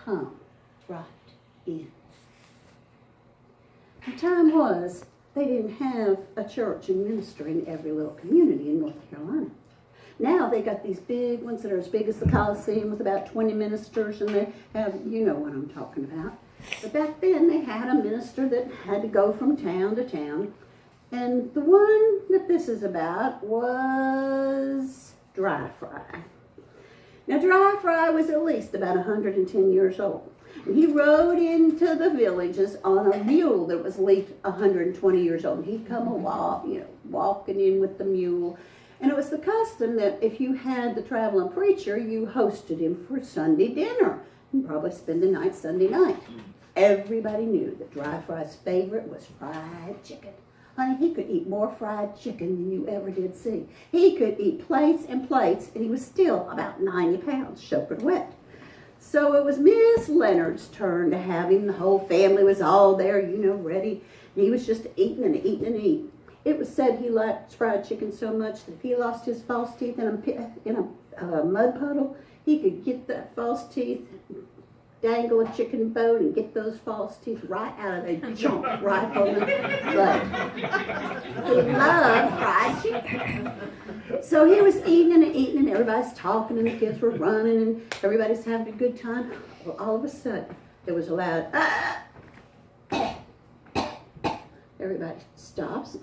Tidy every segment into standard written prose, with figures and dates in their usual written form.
come right in. The time was, they didn't have a church and minister in every little community in North Carolina. Now they got these big ones that are as big as the Coliseum with about 20 ministers, and they have, you know what I'm talking about. But back then they had a minister that had to go from town to town. And the one that this is about was Frye. Now Frye was at least about 110 years old. And he rode into the villages on a mule that was at least 120 years old. And he'd come walking in with the mule. And it was the custom that if you had the traveling preacher, you hosted him for Sunday dinner. And probably spend the night Sunday night. Everybody knew that Frye's favorite was fried chicken. Honey, he could eat more fried chicken than you ever did see. He could eat plates and plates, and he was still about 90 pounds, soaking wet. So it was Miss Leonard's turn to have him. The whole family was all there, ready. And he was just eating and eating and eating. It was said he liked fried chicken so much that if he lost his false teeth in a mud puddle, he could get that false teeth, dangle a chicken bone, and get those false teeth right out of the jump right on the leg. He loved fried chicken. So he was eating and eating, and everybody's talking, and the kids were running, and everybody's having a good time. Well, all of a sudden, there was a loud, Everybody stops,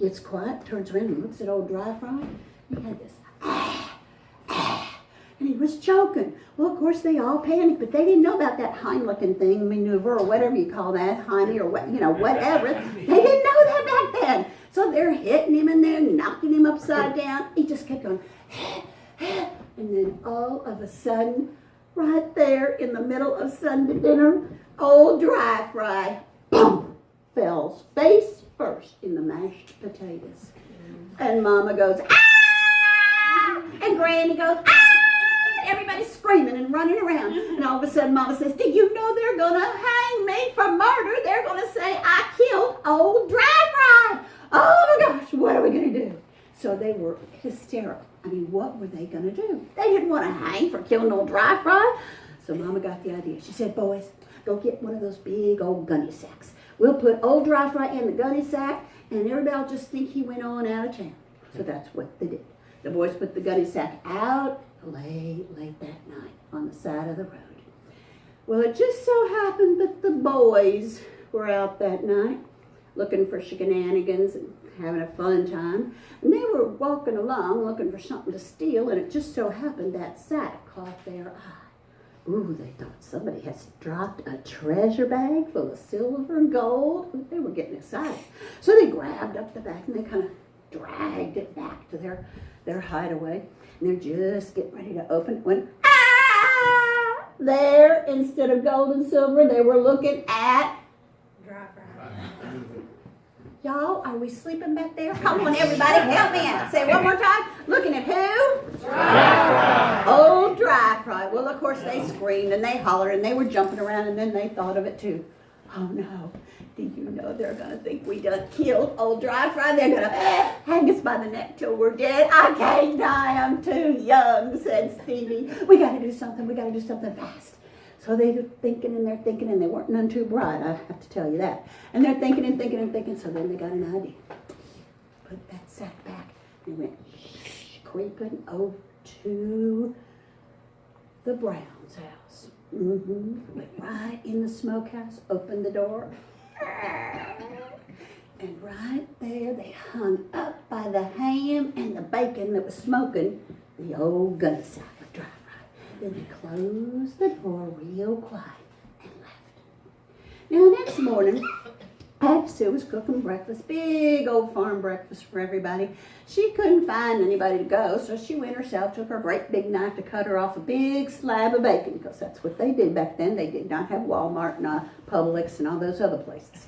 gets quiet, turns around, and looks at old Frye. He had this, and he was choking. Well, of course, they all panicked, but they didn't know about that Heimlichen thing, maneuver, or whatever you call that, Heine, or whatever. They didn't know that back then. So they're hitting him, and they're knocking him upside down. He just kept going, and then all of a sudden, right there in the middle of Sunday dinner, old Frye, boom, fell face first in the mashed potatoes. And Mama goes, ah! And Granny goes, ah! Everybody's screaming and running around. And all of a sudden, Mama says, do you know they're going to hang me for murder? They're going to say I killed old Frye. Oh my gosh, what are we going to do? So they were hysterical. I mean, what were they going to do? They didn't want to hang for killing old Frye. So Mama got the idea. She said, boys, go get one of those big old gunny sacks. We'll put old Frye in the gunny sack, and everybody will just think he went on out of town. So that's what they did. The boys put the gunny sack out late that night on the side of the road. Well, it just so happened that the boys were out that night looking for shenanigans and having a fun time. And they were walking along looking for something to steal, and it just so happened that sack caught their eye. Ooh, they thought somebody has dropped a treasure bag full of silver and gold. They were getting excited. So they grabbed up the bag and they kind of dragged it back to their hideaway. And they're just getting ready to open it when, there, instead of gold and silver, they were looking at Y'all, are we sleeping back there? Come on, everybody, help me out. Say it one more time. Looking at who? Frye. Old Frye. Well, of course, they screamed and they hollered and they were jumping around, and then they thought of it too. Oh no, do you know they're going to think we done killed old Frye? They're going to hang us by the neck till we're dead. I can't die, I'm too young, said Stevie. We got to do something fast. So they were thinking, and they weren't none too bright, I have to tell you that. And they're thinking, so then they got an idea. Put that sack back. They went creeping over to the Brown's house. Went right in the smokehouse, opened the door. And right there, they hung up by the ham and the bacon that was smoking the old gunny sack of Frye. Then they closed the door real quiet and left. Now, next morning, Aunt Sue was cooking breakfast, big old farm breakfast for everybody. She couldn't find anybody to go, so she went herself, took her great big knife to cut her off a big slab of bacon, because that's what they did back then. They did not have Walmart and Publix and all those other places.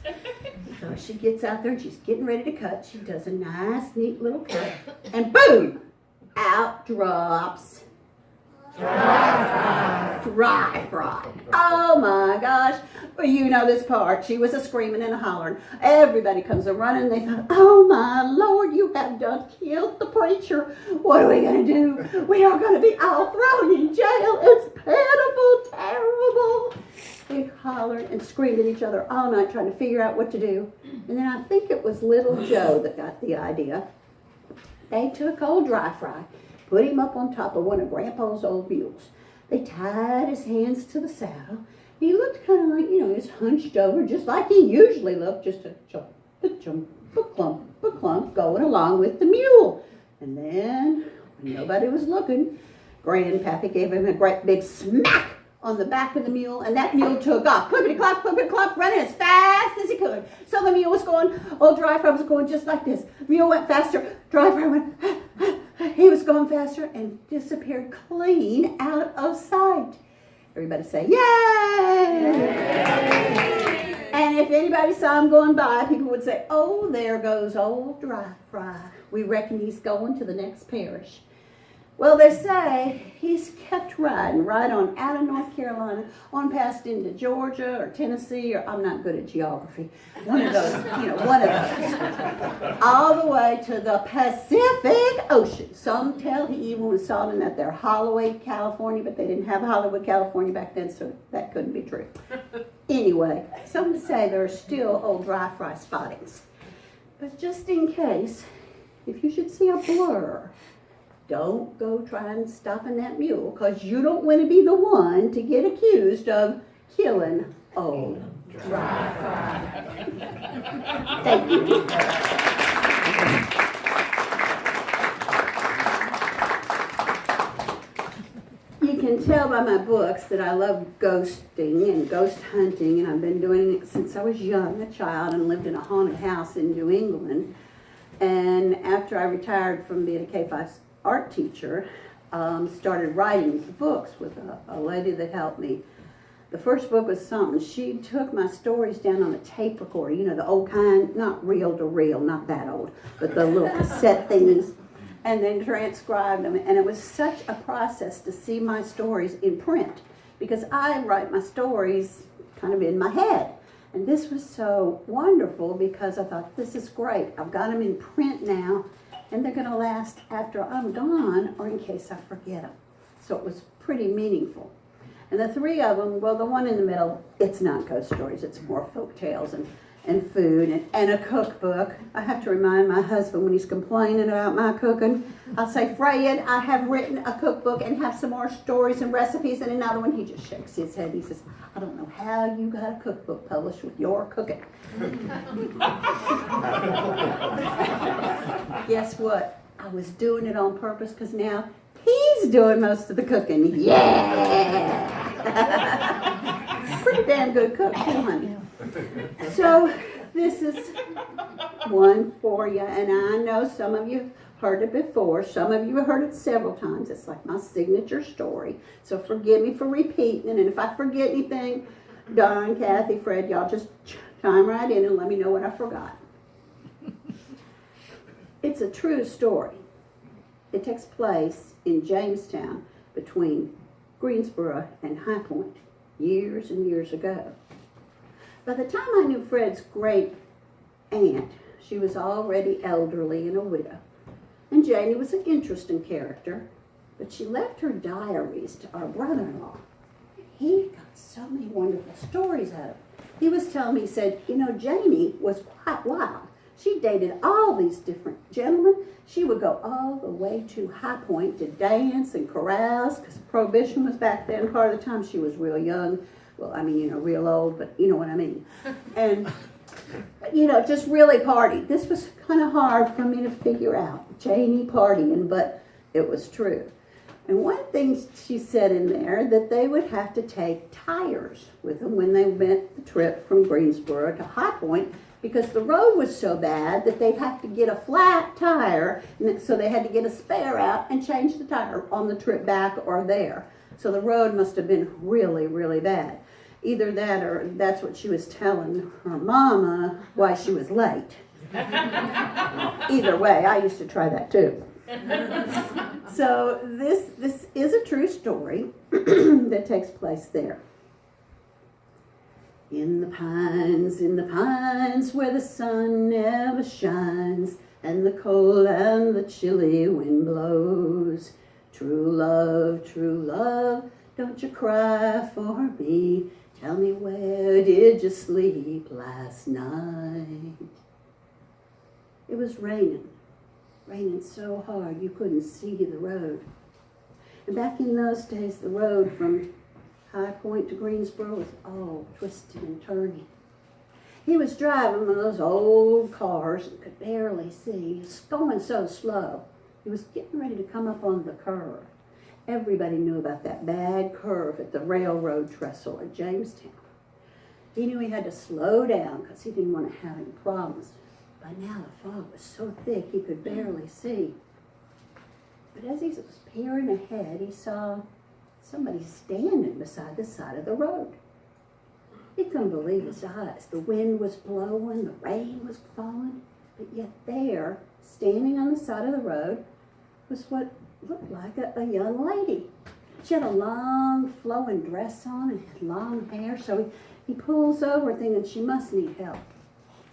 So she gets out there and she's getting ready to cut. She does a nice, neat little cut, and boom, out drops Frye. Oh my gosh. Well, you know this part. She was a screaming and a hollering. Everybody comes a running. They thought, oh my Lord, you have done killed the preacher. What are we going to do? We are going to be all thrown in jail. It's pitiful, terrible. hollered and screamed at each other all night trying to figure out what to do. And then I think it was little Joe that got the idea. They took old Frye, put him up on top of one of Grandpa's old mules. They tied his hands to the saddle. He looked kind of like, he was hunched over just like he usually looked, just a jump, a clump, going along with the mule. And then, when nobody was looking, Grandpappy gave him a great big smack on the back of the mule, and that mule took off, clippity-clop, running as fast as he could. So the mule was going, old Frye was going just like this. The mule went faster, Frye went, he was going faster and disappeared clean out of sight. Everybody say, yay! Yay! And if anybody saw him going by, people would say, oh, there goes old Frye. We reckon he's going to the next parish. Well, they say he's kept riding right on out of North Carolina, on past into Georgia or Tennessee, or I'm not good at geography. One of those, one of those. All the way to the Pacific Ocean. Some tell he even was sold at their Holloway, California, but they didn't have Hollywood, California back then, so that couldn't be true. Anyway, some say there are still old Frye spottings. But just in case, if you should see a blur, don't go trying stopping that mule, because you don't want to be the one to get accused of killing old Frye. Thank you. You can tell by my books that I love ghosting and ghost hunting, and I've been doing it since I was young, a child, and lived in a haunted house in New England. And after I retired from being a K-5 art teacher, started writing books with a lady that helped me. The first book was something. She took my stories down on a tape recorder, the old kind, not reel to reel, not that old, but the little cassette thingies, and then transcribed them. And it was such a process to see my stories in print, because I write my stories kind of in my head. And this was so wonderful because I thought, this is great. I've got them in print now, and they're going to last after I'm gone or in case I forget them. So it was pretty meaningful. And the three of them, well, the one in the middle, it's not ghost stories. It's more folk tales and food and a cookbook. I have to remind my husband when he's complaining about my cooking, I'll say, Frye, I have written a cookbook and have some more stories and recipes. And another one, he just shakes his head. He says, I don't know how you got a cookbook published with your cooking. Guess what? I was doing it on purpose because now he's doing most of the cooking. Yeah! Pretty damn good cook, too, honey. So this is one for you, and I know some of you heard it before. Some of you have heard it several times. It's like my signature story. So forgive me for repeating it, and if I forget anything, Don, Kathy, Fred, y'all just chime right in and let me know what I forgot. It's a true story. It takes place in Jamestown between Greensboro and High Point years and years ago. By the time I knew Fred's great aunt, she was already elderly and a widow. And Janie was an interesting character, but she left her diaries to our brother-in-law. He got so many wonderful stories out of it. He was telling me, he said, Janie was quite wild. She dated all these different gentlemen. She would go all the way to High Point to dance and carouse, because Prohibition was back then. Part of the time she was real young. Well, I mean, real old, but you know what I mean. And, just really partied. This was kind of hard for me to figure out, Janie partying, but it was true. And one thing she said in there, that they would have to take tires with them when they went the trip from Greensboro to High Point, because the road was so bad that they'd have to get a flat tire, and so they had to get a spare out and change the tire on the trip back or there. So the road must have been really, really bad. Either that or that's what she was telling her mama why she was late. Either way, I used to try that too. So this is a true story that takes place there. In the pines where the sun never shines, and the cold and the chilly wind blows. True love, don't you cry for me. Tell me, where did you sleep last night? It was raining so hard you couldn't see the road. And back in those days, the road from High Point to Greensboro was all twisted and turning. He was driving one of those old cars and could barely see. He was going so slow. He was getting ready to come up on the curve. Everybody knew about that bad curve at the railroad trestle at Jamestown. He knew he had to slow down because he didn't want to have any problems. By now the fog was so thick he could barely see. But as he was peering ahead, he saw somebody standing beside the side of the road. He couldn't believe his eyes. The wind was blowing, the rain was falling, but yet there, standing on the side of the road, was what looked like a young lady. She had a long flowing dress on and had long hair, so he pulls over thinking she must need help.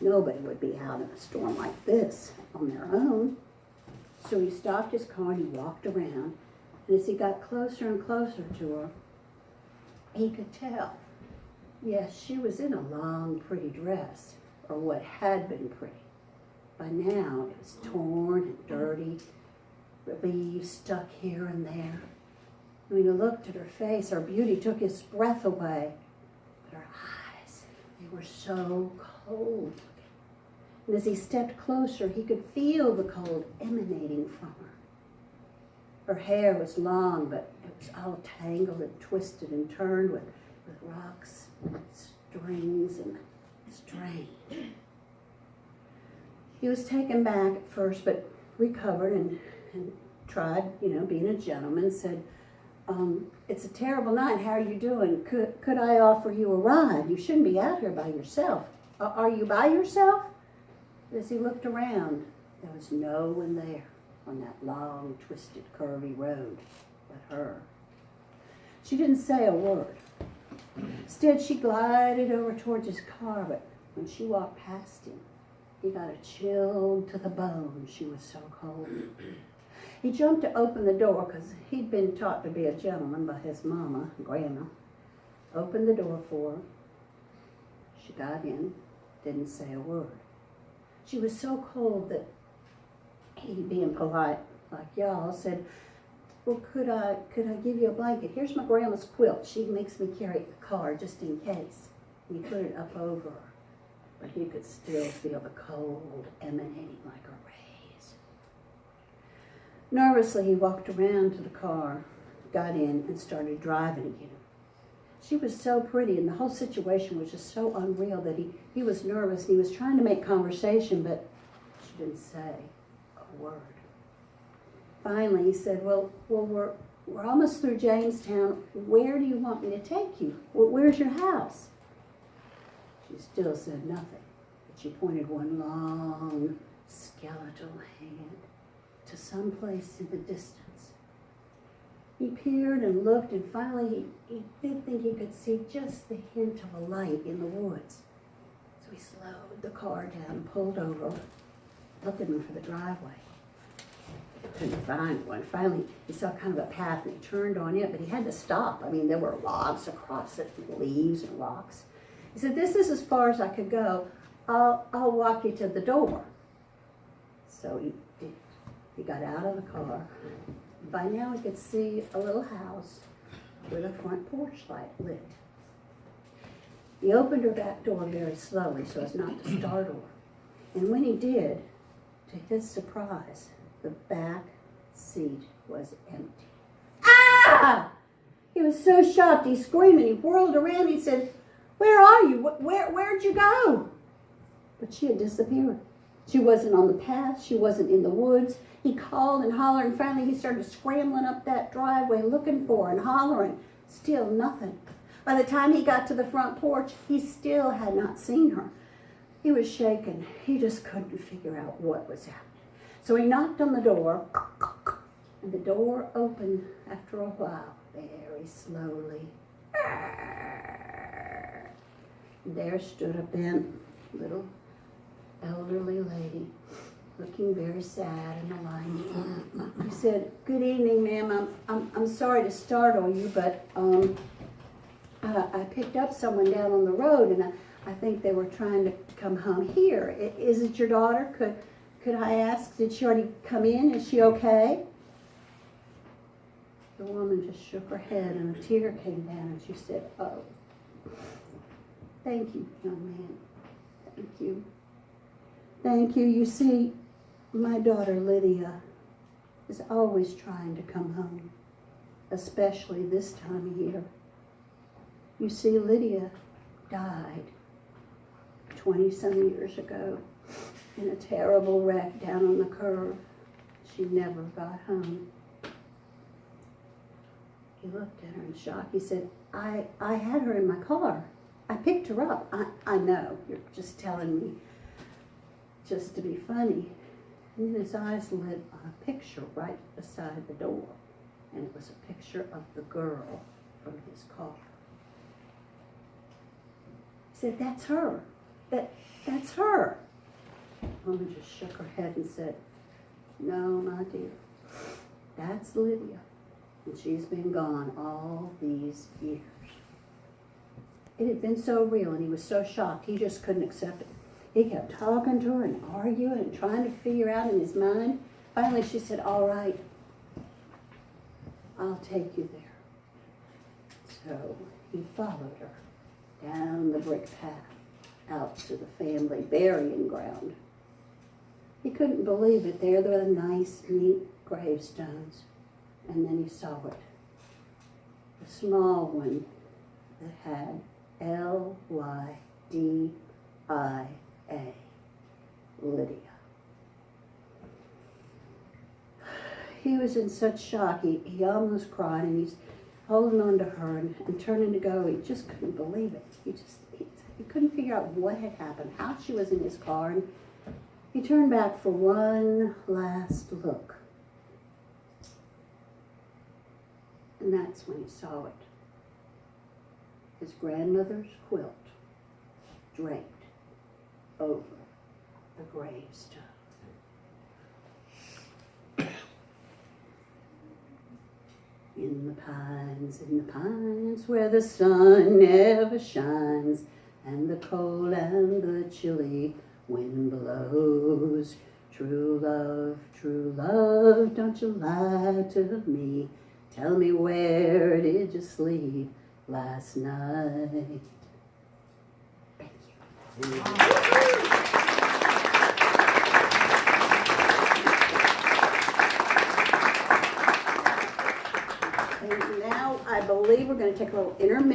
Nobody would be out in a storm like this on their own. So he stopped his car and he walked around, and as he got closer and closer to her, he could tell. Yes, she was in a long, pretty dress, or what had been pretty. By now, it was torn and dirty, the leaves stuck here and there. When he looked at her face, her beauty took his breath away. But her eyes, they were so cold. And as he stepped closer, he could feel the cold emanating from her. Her hair was long, but it was all tangled and twisted and turned with rocks, strings, and strange. He was taken back at first, but recovered and tried, being a gentleman, said, it's a terrible night. How are you doing? Could I offer you a ride? You shouldn't be out here by yourself. Are you by yourself? As he looked around, there was no one there on that long, twisted, curvy road but her. She didn't say a word. Instead, she glided over towards his car, but when she walked past him, he got a chill to the bone. She was so cold. He jumped to open the door because he'd been taught to be a gentleman by his mama, Grandma. Opened the door for her. She got in, didn't say a word. She was so cold that he, being polite like y'all, said, well, could I give you a blanket? Here's my grandma's quilt. She makes me carry it in the car just in case. And he put it up over her, but he could still feel the cold emanating like a rays. Nervously, he walked around to the car, got in, and started driving again. She was so pretty, and the whole situation was just so unreal that he was nervous. He was trying to make conversation, but she didn't say a word. Finally, he said, well, we're almost through Jamestown. Where do you want me to take you? Where's your house? She still said nothing, but she pointed one long, skeletal hand to some place in the distance. He peered and looked, and finally he did think he could see just the hint of a light in the woods. So he slowed the car down and pulled over, looking for the driveway. Couldn't find one. Finally, he saw kind of a path, and he turned on it, but he had to stop. I mean, there were logs across it, leaves and rocks. He said, this is as far as I could go. I'll walk you to the door. So he got out of the car. By now, he could see a little house with a front porch light lit. He opened her back door very slowly so as not to startle her. And when he did, to his surprise, the back seat was empty. Ah! He was so shocked, he screamed and he whirled around. He said, where are you? Where'd you go? But she had disappeared. She wasn't on the path. She wasn't in the woods. He called and hollered, and finally he started scrambling up that driveway looking for her and hollering. Still nothing. By the time he got to the front porch, he still had not seen her. He was shaken. He just couldn't figure out what was happening. So he knocked on the door, and the door opened after a while, very slowly. And there stood a bent little elderly lady, looking very sad and alarmed. He said, good evening, ma'am. I'm sorry to startle you, but I picked up someone down on the road, and I think they were trying to come home here. Is it your daughter? Could I ask, did she already come in? Is she okay? The woman just shook her head, and a tear came down, and she said, oh, thank you, young man. Thank you. Thank you. You see, my daughter Lydia is always trying to come home, especially this time of year. You see, Lydia died 20-some years ago in a terrible wreck down on the curve. She never got home. He looked at her in shock. He said, I had her in my car. I picked her up. I know, you're just telling me just to be funny. And then his eyes lit on a picture right beside the door. And it was a picture of the girl from his car. He said, that's her. That's her. The woman just shook her head and said, no, my dear, that's Lydia. And she's been gone all these years. It had been so real, and he was so shocked, he just couldn't accept it. He kept talking to her and arguing and trying to figure out in his mind. Finally, she said, all right, I'll take you there. So he followed her down the brick path out to the family burying ground. He couldn't believe it. There were the nice, neat gravestones. And then he saw it. The small one that had Lydia. Lydia. He was in such shock, he almost cried, and he's holding on to her and turning to go. He just couldn't believe it. He couldn't figure out what had happened, how she was in his car, and he turned back for one last look. And that's when he saw it. His grandmother's quilt draped over the gravestone. In the pines, where the sun never shines, and the cold and the chilly wind blows. True love, don't you lie to me. Tell me, where did you sleep last night? Thank you. And now I believe we're going to take a little intermission.